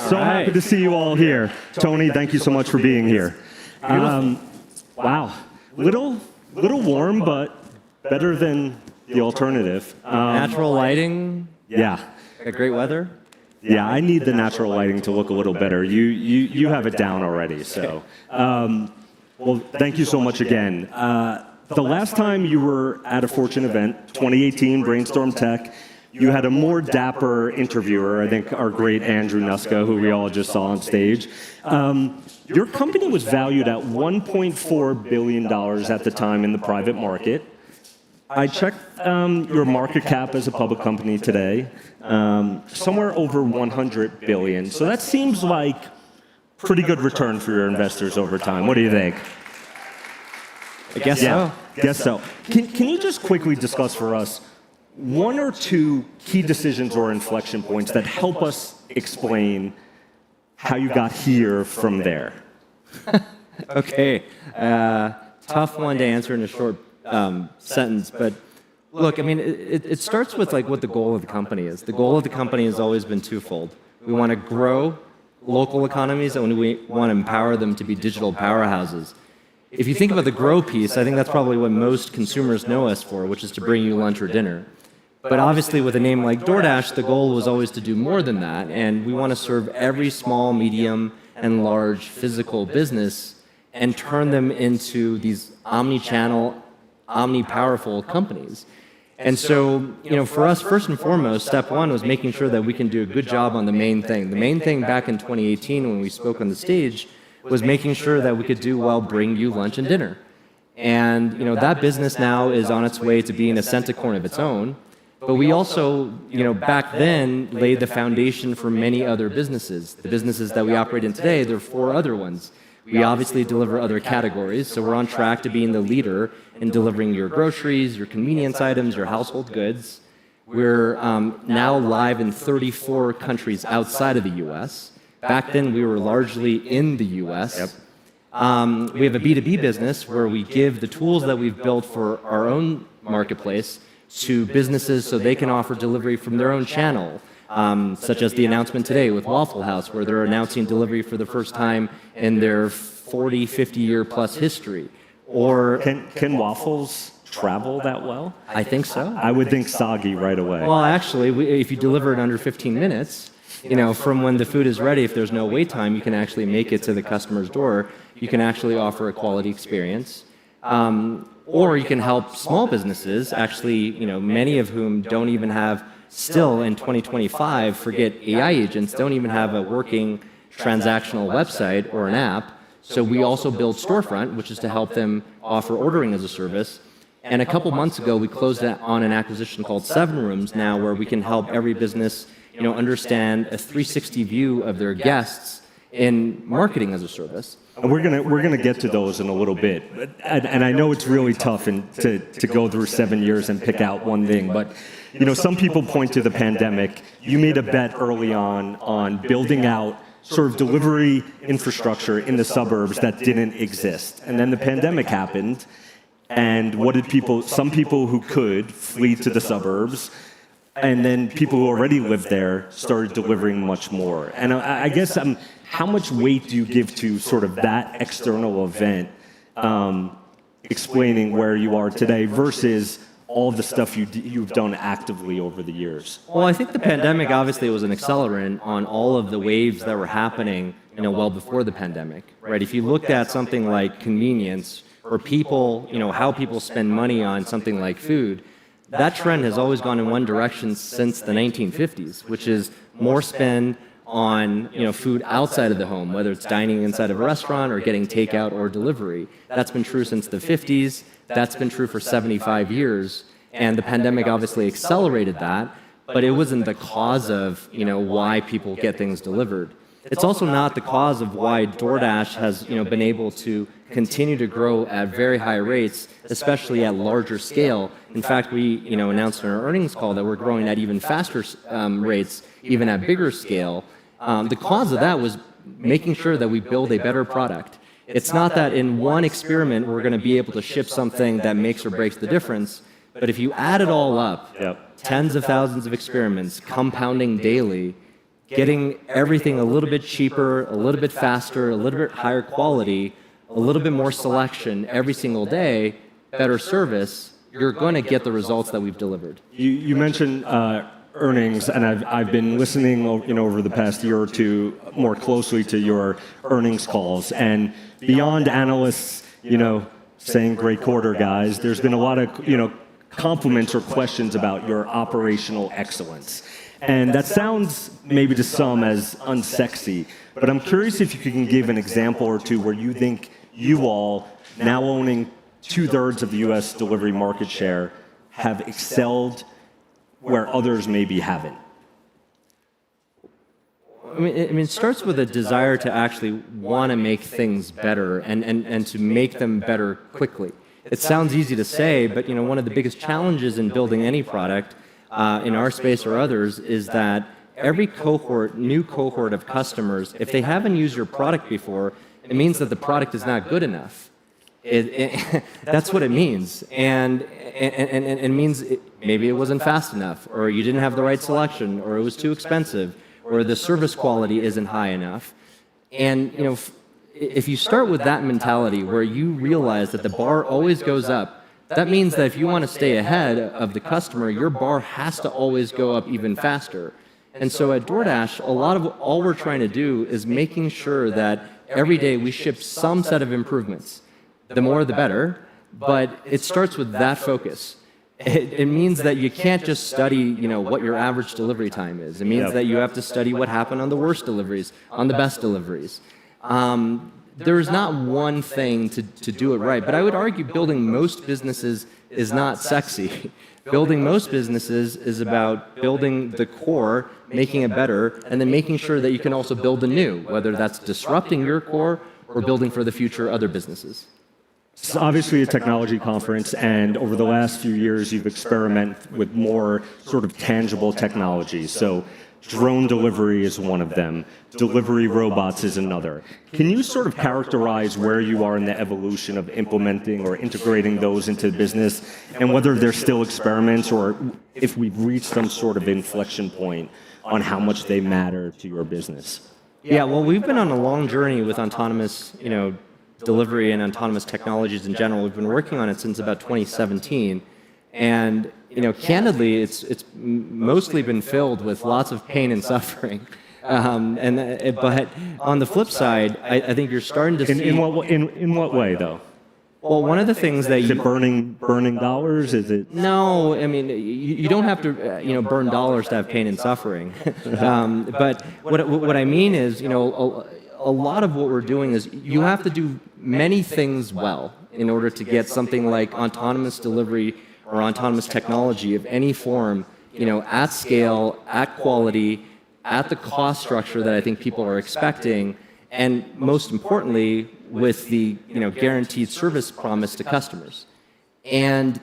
So happy to see you all here. Tony, thank you so much for being here. Wow, little warm, but better than the alternative. Natural lighting. Yeah. Got great weather. Yeah, I need the natural lighting to look a little better. You have it down already, so. Well, thank you so much again. The last time you were at a Fortune event, 2018, Brainstorm Tech, you had a more dapper interviewer, I think our great Andrew Nuska, who we all just saw on stage. Your company was valued at $1.4 billion at the time in the private market. I checked your market cap as a public company today, somewhere over 100 billion. So that seems like pretty good return for your investors over time. What do you think? I guess so. Guess so. Can you just quickly discuss for us one or two key decisions or inflection points that help us explain how you got here from there? Okay. Tough one to answer in a short sentence, but look, I mean, it starts with like what the goal of the company is. The goal of the company has always been twofold. We want to grow local economies, and we want to empower them to be digital powerhouses. If you think about the grow piece, I think that's probably what most consumers know us for, which is to bring you lunch or dinner. But obviously with a name like DoorDash, the goal was always to do more than that, and we want to serve every small, medium, and large physical business and turn them into these omni-channel, omni-powerful companies. And so, for us, first and foremost, step one was making sure that we can do a good job on the main thing. The main thing back in 2018 when we spoke on the stage was making sure that we could do well, bring you lunch and dinner. And, that business now is on its way to being a centicorn of its own. But we also, back then laid the foundation for many other businesses. The businesses that we operate in today, there are 4 other ones. We obviously deliver other categories, so we're on track to being the leader in delivering your groceries, your convenience items, your household goods. We're now live in 34 countries outside of the US. Back then, we were largely in the US. Yep. We have a B2B business where we give the tools that we've built for our own marketplace to businesses so they can offer delivery from their own channel, such as the announcement today with Waffle House, where they're announcing delivery for the first time in their 40, 50-year plus history. Or Can waffles travel that well? I think so. I would think soggy right away. Well, actually, if you deliver it under 15 minutes, from when the food is ready, if there's no wait time, you can actually make it to the customer's door. You can actually offer a quality experience. Or you can help small businesses, actually, many of whom don't even have, still in 2025, forget AI agents, don't even have a working transactional website or an app. So we also build Storefront, which is to help them offer ordering as a service. And a couple months ago, we closed on an acquisition called 7 Rooms now, where we can help every business understand a 360 view of their guests in marketing as a service. And we're gonna get to those in a little bit, and I know it's really tough to go through 7 years and pick out one thing. But some people point to the pandemic. You made a bet early on building out sort of delivery infrastructure in the suburbs that didn't exist, and then the pandemic happened. And what did people? Some people who could flee to the suburbs. And then people who already lived there started delivering much more. And I guess how much weight do you give to sort of that external event explaining where you are today versus all the stuff you've done actively over the years? Well, I think the pandemic obviously was an accelerant on all of the waves that were happening, well before the pandemic, right? If you looked at something like convenience or people, how people spend money on something like food, that trend has always gone in one direction since the 1950s, which is more spend on food outside of the home, whether it's dining inside of a restaurant or getting takeout or delivery. That's been true since the 50s. That's been true for 75 years. And the pandemic obviously accelerated that, but it wasn't the cause of why people get things delivered. It's also not the cause of why DoorDash has been able to continue to grow at very high rates, especially at larger scale. In fact, we announced in our earnings call that we're growing at even faster rates, even at bigger scale. The cause of that was making sure that we build a better product. It's not that in one experiment we're going to be able to ship something that makes or breaks the difference, but if you add it all up, tens of thousands of experiments compounding daily getting everything a little bit cheaper, a little bit faster, a little bit higher quality, a little bit more selection every single day, better service, you're going to get the results that we've delivered. You mentioned earnings, and I've been listening, over the past year or two more closely to your earnings calls, and beyond analysts, saying great quarter, guys, there's been a lot of, compliments or questions about your operational excellence. And that sounds maybe to some as unsexy, but I'm curious if you can give an example or two where you think you all, now owning 2/3 of the US delivery market share, have excelled where others maybe haven't. I mean, it starts with a desire to actually want to make things better and to make them better quickly. It sounds easy to say, but one of the biggest challenges in building any product in our space or others is that every new cohort of customers, if they haven't used your product before, it means that the product is not good enough. That's what it means, and it means maybe it wasn't fast enough, or you didn't have the right selection, or it was too expensive, or the service quality isn't high enough. And if you start with that mentality where you realize that the bar always goes up, that means that if you want to stay ahead of the customer, your bar has to always go up even faster. And so at DoorDash, a lot of all we're trying to do is making sure that every day we ship some set of improvements. The more, the better, but it starts with that focus. It means that you can't just study, what your average delivery time is. It means that you have to study what happened on the worst deliveries, on the best deliveries. There's not one thing to do it right, but I would argue building most businesses is not sexy. Building most businesses is about building the core, making it better, and then making sure that you can also build the new, whether that's disrupting your core or building for the future other businesses. It's obviously a technology conference, and over the last few years, you've experimented with more sort of tangible technologies. So drone delivery is one of them. Delivery robots is another. Can you sort of characterize where you are in the evolution of implementing or integrating those into the business, and whether they're still experiments or if we've reached some sort of inflection point on how much they matter to your business? Yeah, well, we've been on a long journey with autonomous, delivery and autonomous technologies in general. We've been working on it since about 2017, and candidly, it's mostly been filled with lots of pain and suffering. But on the flip side, I think you're starting to see. In what way, though? Well, one of the things that is it burning dollars? Is it? No, I mean you don't have to burn dollars to have pain and suffering. But what I mean is a lot of what we're doing is you have to do many things well in order to get something like autonomous delivery or autonomous technology of any form, at scale, at quality, at the cost structure that I think people are expecting, and most importantly, with the guaranteed service promise to customers. And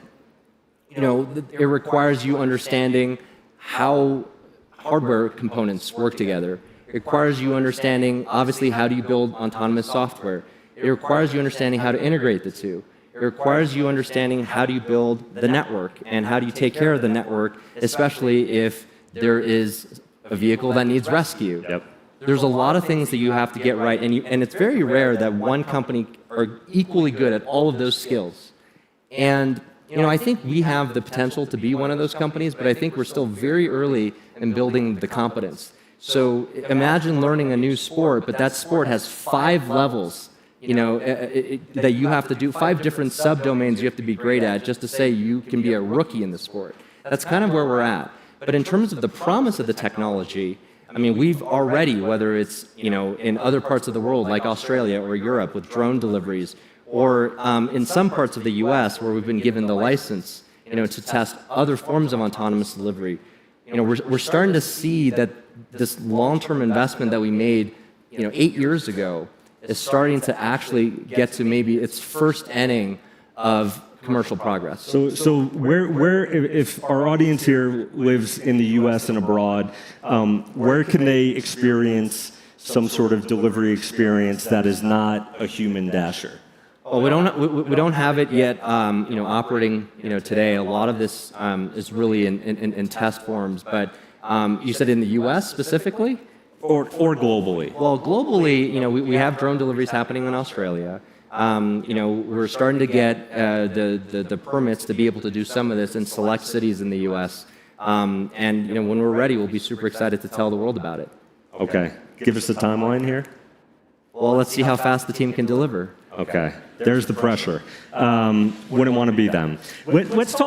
it requires you understanding how hardware components work together. It requires you understanding, obviously, how do you build autonomous software. It requires you understanding how to integrate the two. It requires you understanding how do you build the network and how do you take care of the network, especially if there is a vehicle that needs rescue. Yep. There's a lot of things that you have to get right, and it's very rare that one company are equally good at all of those skills. And I think we have the potential to be one of those companies, but I think we're still very early in building the competence. So imagine learning a new sport, but that sport has 5 levels, that you have to do, 5 different subdomains you have to be great at just to say you can be a rookie in the sport. That's kind of where we're at. But in terms of the promise of the technology, I mean, we've already, whether it's in other parts of the world like Australia or Europe with drone deliveries, or in some parts of the U.S. where we've been given the license, to test other forms of autonomous delivery. We're starting to see that this long-term investment that we made, 8 years ago, is starting to actually get to maybe its first inning of commercial progress. So where if our audience here lives in the U.S. and abroad, where can they experience some sort of delivery experience that is not a human dasher? Well, we don't have it yet, operating, today. A lot of this is really in test forms. But you said in the U.S. specifically? or globally? Well, globally, we have drone deliveries happening in Australia. We're starting to get the permits to be able to do some of this in select cities in the U.S. When we're ready, we'll be super excited to tell the world about it. Okay. Give us a timeline here. Well, let's see how fast the team can deliver. Okay. There's the pressure. Wouldn't want to be them. Let's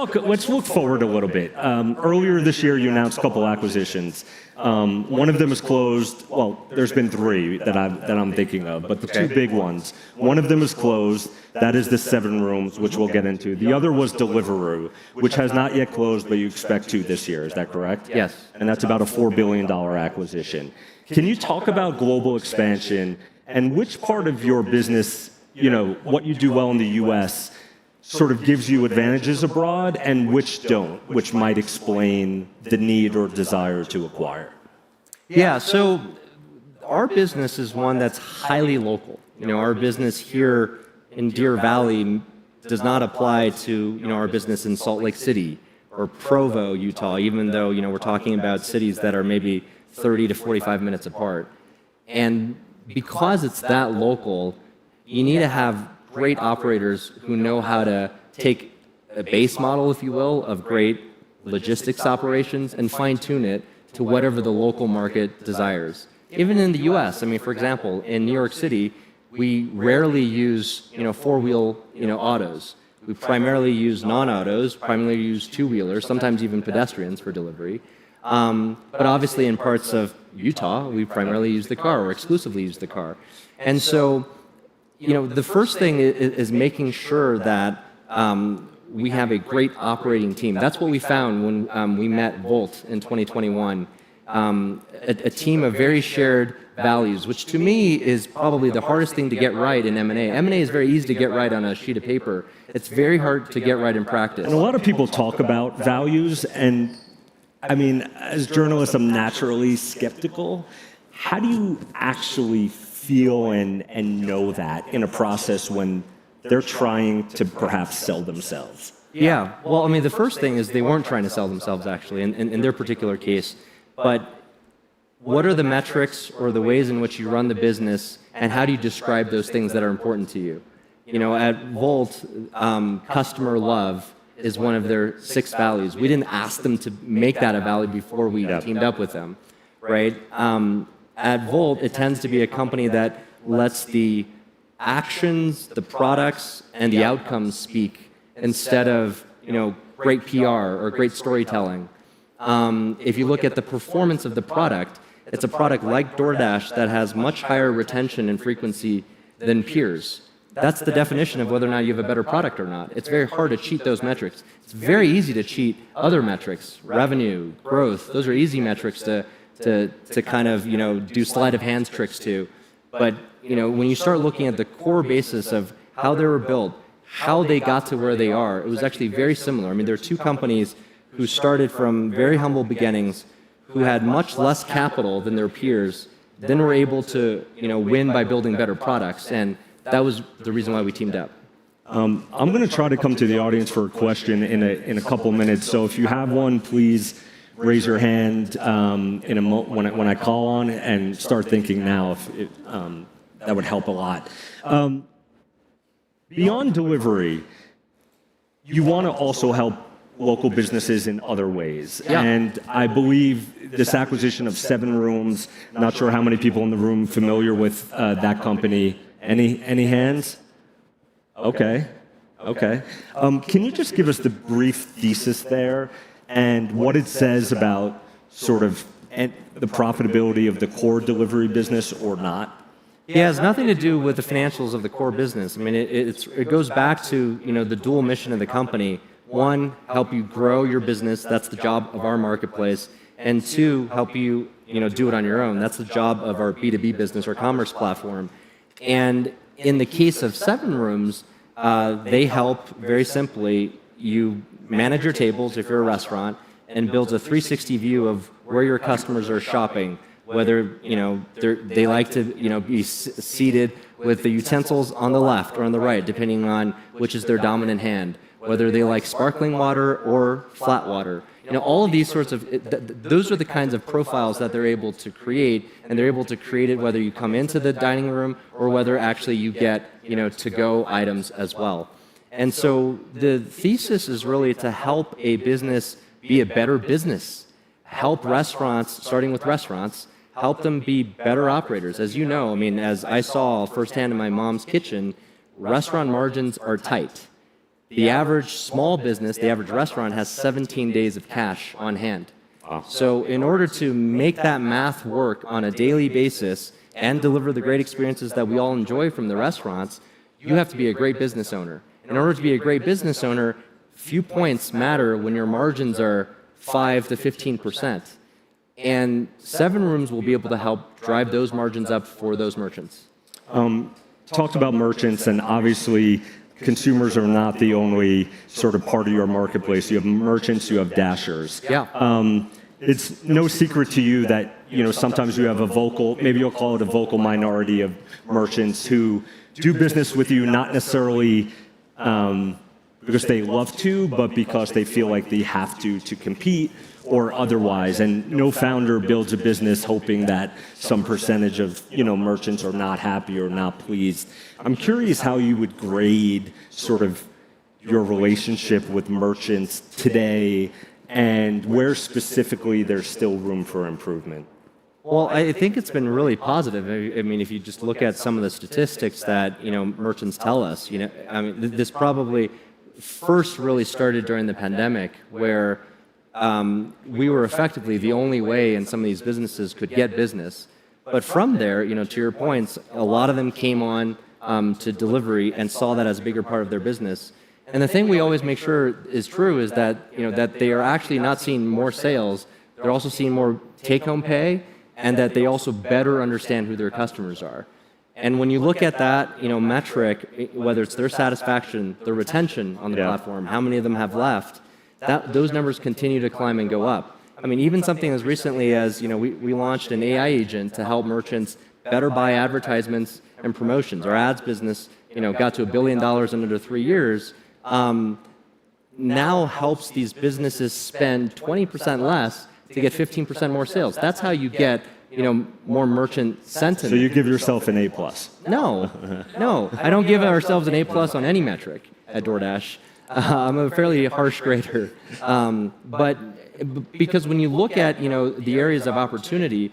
look forward a little bit. Earlier this year, you announced a couple acquisitions. One of them is closed. Well, there's been three that I'm thinking of, but the two big ones. One of them is closed. That is the 7 Rooms, which we'll get into. The other was Deliveroo, which has not yet closed, but you expect to this year. Is that correct? Yes. And that's about a $4 billion acquisition. Can you talk about global expansion and which part of your business, what you do well in the U.S. sort of gives you advantages abroad and which don't, which might explain the need or desire to acquire? Yeah, so our business is one that's highly local. Our business here in Deer Valley does not apply to, our business in Salt Lake City or Provo, Utah, even though, we're talking about cities that are maybe 30 to 45 minutes apart. And because it's that local, you need to have great operators who know how to take a base model, if you will, of great logistics operations and fine-tune it to whatever the local market desires. Even in the U.S., for example, in New York City, we rarely use, four-wheel, autos. We primarily use non-autos, primarily use two-wheelers, sometimes even pedestrians for delivery. But obviously in parts of Utah, we primarily use the car or exclusively use the car. And so, the first thing is making sure that we have a great operating team. That's what we found when we met Volt in 2021. A team of very shared values, which to me is probably the hardest thing to get right in M&A. M&A is very easy to get right on a sheet of paper. It's very hard to get right in practice. And a lot of people talk about values, and as journalists, I'm naturally skeptical. How do you actually feel and know that in a process when they're trying to perhaps sell themselves? Yeah, well, the first thing is they weren't trying to sell themselves, actually, in their particular case. But what are the metrics or the ways in which you run the business, and how do you describe those things that are important to you? At Volt, customer love is one of their 6 values. We didn't ask them to make that a value before we teamed up with them, right? At Volt, it tends to be a company that lets the actions, the products, and the outcomes speak instead of, great PR or great storytelling. If you look at the performance of the product, it's a product like DoorDash that has much higher retention and frequency than peers. That's the definition of whether or not you have a better product or not. It's very hard to cheat those metrics. It's very easy to cheat other metrics, revenue, growth. Those are easy metrics to kind of, do sleight of hands tricks to. But, when you start looking at the core basis of how they were built, how they got to where they are, it was actually very similar. There are 2 companies who started from very humble beginnings, who had much less capital than their peers, then were able to, win by building better products. And that was the reason why we teamed up. I'm going to try to come to the audience for a question in a couple minutes. So if you have one, please raise your hand when I call on, and start thinking now. That would help a lot. Beyond delivery, you want to also help local businesses in other ways. Yeah. And I believe this acquisition of 7 Rooms, not sure how many people in the room familiar with that company. Any hands? Okay. Can you just give us the brief thesis there and what it says about sort of the profitability of the core delivery business or not? It has nothing to do with the financials of the core business. It goes back to, the dual mission of the company. 1, help you grow your business. That's the job of our marketplace. And 2, help you, do it on your own. That's the job of our B2B business, our commerce platform. And in the case of 7 Rooms, they help, very simply, you manage your tables if you're a restaurant, and builds a 360 view of where your customers are shopping, whether they like to be seated with the utensils on the left or on the right, depending on which is their dominant hand, whether they like sparkling water or flat water. all of these sorts of, those are the kinds of profiles that they're able to create, and they're able to create it whether you come into the dining room or whether actually you get, to-go items as well. And so the thesis is really to help a business be a better business, help restaurants, starting with restaurants, help them be better operators. As you know, as I saw firsthand in my mom's kitchen, restaurant margins are tight. The average small business, the average restaurant, has 17 days of cash on hand. Wow. So in order to make that math work on a daily basis and deliver the great experiences that we all enjoy from the restaurants, you have to be a great business owner. In order to be a great business owner, few points matter when your margins are 5 to 15%. And 7 Rooms will be able to help drive those margins up for those merchants. Talked about merchants, and obviously consumers are not the only sort of part of your marketplace. You have merchants, you have dashers. Yeah. It's no secret to you that sometimes you have a vocal, maybe you'll call it a vocal minority of merchants who do business with you not necessarily because they love to, but because they feel like they have to compete or otherwise. And no founder builds a business hoping that some percentage of merchants are not happy or not pleased. I'm curious how you would grade sort of your relationship with merchants today, and where specifically there's still room for improvement. Well, I think it's been really positive. If you just look at some of the statistics that merchants tell us, this probably first really started during the pandemic, where we were effectively the only way in some of these businesses could get business. But from there, to your points, a lot of them came on to delivery and saw that as a bigger part of their business. And the thing we always make sure is true is that that they are actually not seeing more sales; they're also seeing more take-home pay, and that they also better understand who their customers are. And when you look at that, metric, whether it's their satisfaction, their retention on the platform, how many of them have left, those numbers continue to climb and go up. Even something as recently as, we launched an AI agent to help merchants better buy advertisements and promotions. Our ads business, got to $1 billion in under 3 years, now helps these businesses spend 20% less to get 15% more sales. That's how you get, more merchant sentiment. So you give yourself an A+. No, I don't give ourselves an A+ on any metric at DoorDash. I'm a fairly harsh grader. But because when you look at, the areas of opportunity,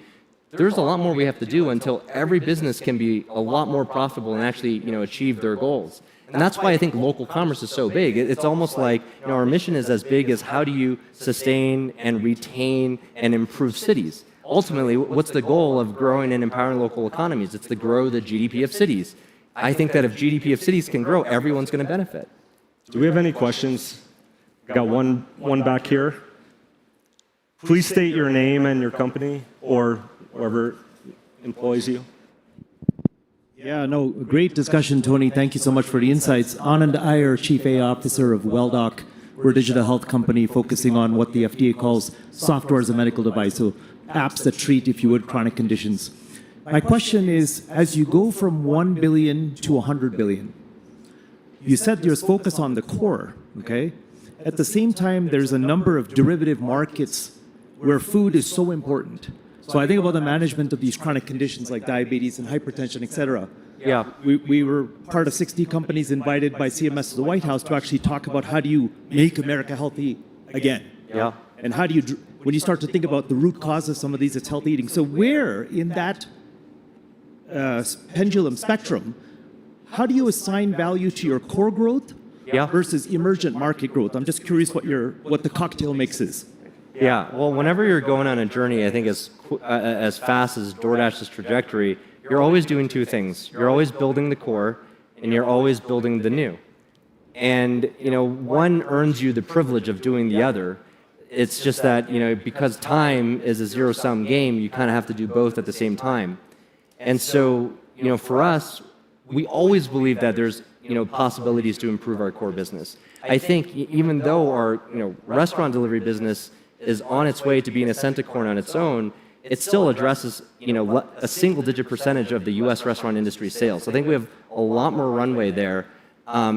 there's a lot more we have to do until every business can be a lot more profitable and actually, achieve their goals. And that's why I think local commerce is so big. It's almost like our mission is as big as how do you sustain and retain and improve cities. Ultimately, what's the goal of growing and empowering local economies? It's to grow the GDP of cities. I think that if GDP of cities can grow, everyone's going to benefit. Do we have any questions? We got one back here. Please state your name and your company or whoever employs you. Yeah, no, great discussion, Tony. Thank you so much for the insights. Anand Iyer, Chief AI Officer of WellDoc. We're a digital health company focusing on what the FDA calls software as a medical device, so apps that treat, if you would, chronic conditions. My question is, as you go from 1 billion to 100 billion, you said there's focus on the core, okay? At the same time, there's a number of derivative markets where food is so important. So I think about the management of these chronic conditions like diabetes and hypertension, et cetera. Yeah. We were part of 60 companies invited by CMS to the White House to actually talk about how do you make America healthy again. Yeah. And how do you, when you start to think about the root cause of some of these, it's healthy eating. So where in that pendulum spectrum, how do you assign value to your core growth versus emergent market growth? I'm just curious what the cocktail mix is. Yeah, well, whenever you're going on a journey, I think as fast as DoorDash's trajectory, you're always doing two things. You're always building the core, and you're always building the new. And, one earns you the privilege of doing the other. It's just that, because time is a zero-sum game, you kind of have to do both at the same time. And so, for us, we always believe that there's, possibilities to improve our core business. I think even though our, restaurant delivery business is on its way to being a centicorn on its own, it still addresses, a single-digit percentage of the U.S. restaurant industry sales. So I think we have a lot more runway there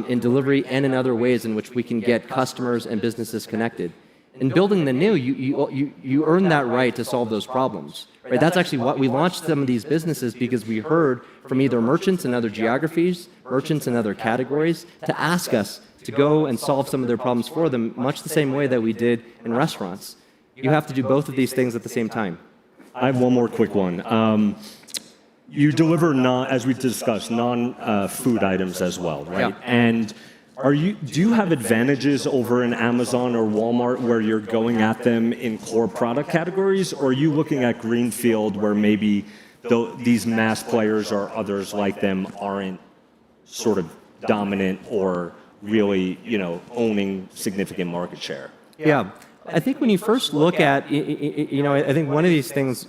in delivery and in other ways in which we can get customers and businesses connected. In building the new, you earn that right to solve those problems. Right? That's actually what we launched some of these businesses because we heard from either merchants in other geographies, merchants in other categories, to ask us to go and solve some of their problems for them, much the same way that we did in restaurants. You have to do both of these things at the same time. I have one more quick one. You deliver as we discussed, non-food items as well, right? Yeah. And do you have advantages over an Amazon or Walmart where you're going at them in core product categories, or are you looking at greenfield where maybe these mass players or others like them aren't sort of dominant or really, owning significant market share? Yeah. I think when you first look at, I think one of these things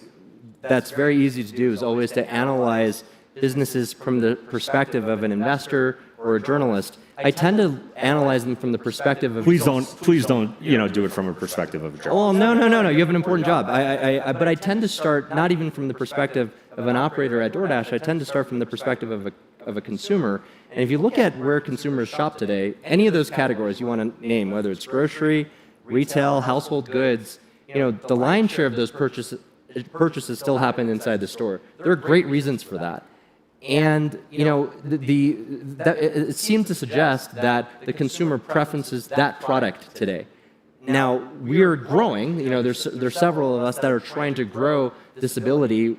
that's very easy to do is always to analyze businesses from the perspective of an investor or a journalist. I tend to analyze them from the perspective of... Please don't, do it from a perspective of a journalist. Oh, no. You have an important job. But I tend to start not even from the perspective of an operator at DoorDash. I tend to start from the perspective of a consumer. And if you look at where consumers shop today, any of those categories you want to name, whether it's grocery, retail, household goods, the lion's share of those purchases still happen inside the store. There are great reasons for that. And it seems to suggest that the consumer preferences that product today. Now we're growing. There's several of us that are trying to grow this ability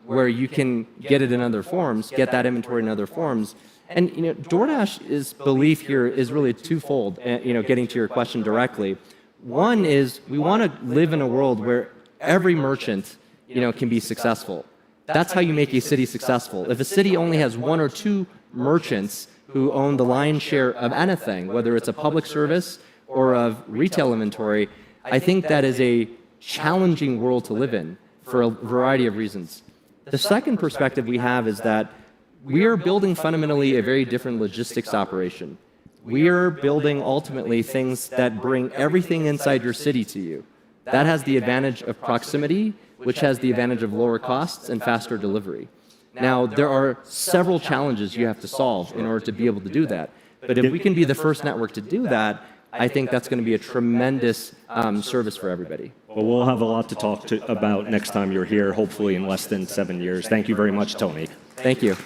where you can get it in other forms, get that inventory in other forms. And DoorDash's belief here is really twofold. Getting to your question directly, one is we want to live in a world where every merchant can be successful. That's how you make a city successful. If a city only has one or two merchants who own the lion's share of anything, whether it's a public service or of retail inventory, I think that is a challenging world to live in for a variety of reasons. The second perspective we have is that we are building fundamentally a very different logistics operation. We are building ultimately things that bring everything inside your city to you. That has the advantage of proximity, which has the advantage of lower costs and faster delivery. Now, there are several challenges you have to solve in order to be able to do that. But if we can be the first network to do that, I think that's going to be a tremendous service for everybody. Well, we'll have a lot to talk about next time you're here, hopefully in less than 7 years. Thank you very much, Tony. Thank you.